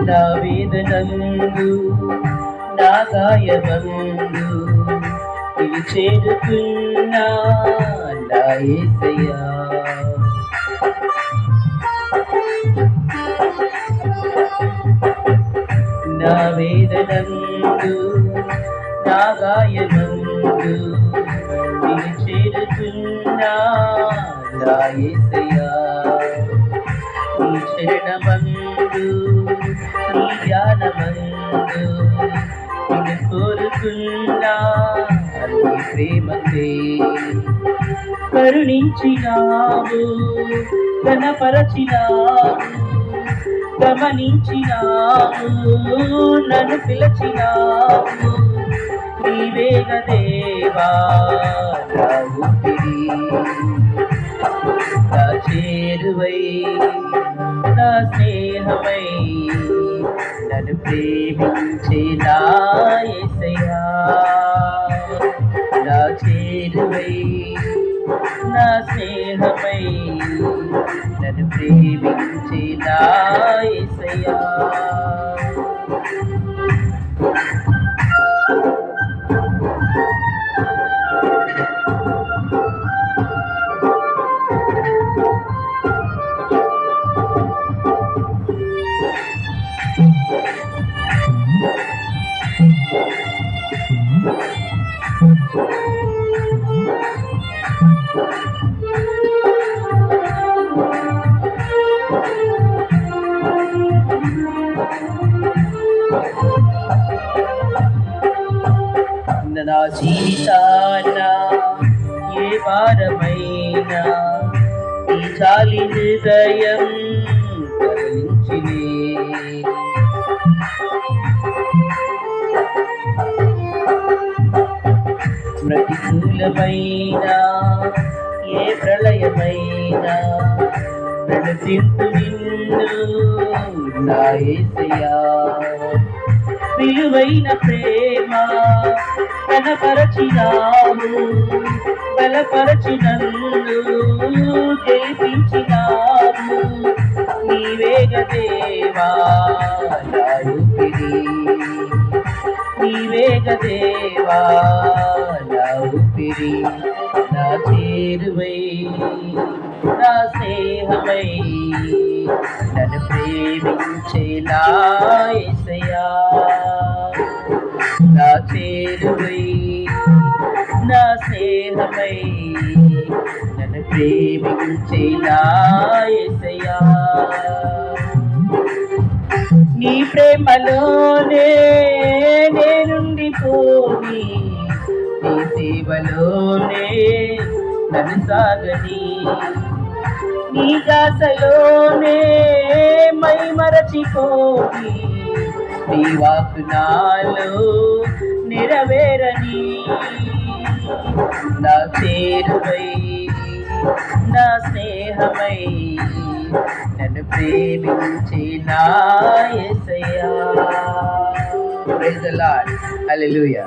నా వేదనందు నా గాయమందు ఇది చేరుతున్నా నా యేసయ్యా. నా వేదనందు నా గాయమందు ఇది చేరుతున్నా నా యేసయ్యా. నీ చరణమందు నీ ధ్యానమందు నిన్ను కోరుకున్నా నీ ప్రేమకే. కరుణించినావు ఘనపరచినావు గమనించినావు నన్ను పిలచినావు. నీవేగ దేవా నా ఊపిరి నా చేరువై నా స్నేహమై నన్ను ప్రేమించే నా యేసయ్యా. నా చేరువై నా స్నేహమై నన్ను ప్రేమించే నా యేసయ్యా. నా జీవితాన ఏ భారమైనా ఈ చాలి హృదయం కరుణించినే. ప్రతికూలమైన ఏ ప్రళయమైనా ప్రదర్శించు నిన్ను నా యేసయ్యా. విలువైన ప్రేమ కనపరచినావు బలపరచి నన్ను గెలిపించినావు. నీవేగ దేవా నా ఊపిరి నీవేగ దేవా నా ఊపిరి నా చేరువై నా స్నేహమై నన్ను ప్రేమించే నా యేసయ్యా. నా చేరువై నా స్నేహమై నన్ను ప్రేమించే నా యేసయ్యా. నీ ప్రేమలోనే నేనుండిపోని నీ సేవలోనే నన్ను సాగని. నీ దాసలోనే మై మరచిపోని నీ వాకు నాలో నెరవేరని. నా చేరువై నా స్నేహమై నన్ను ప్రేమించే నా యేసయ్యా. Praise the Lord. హల్లెలూయా.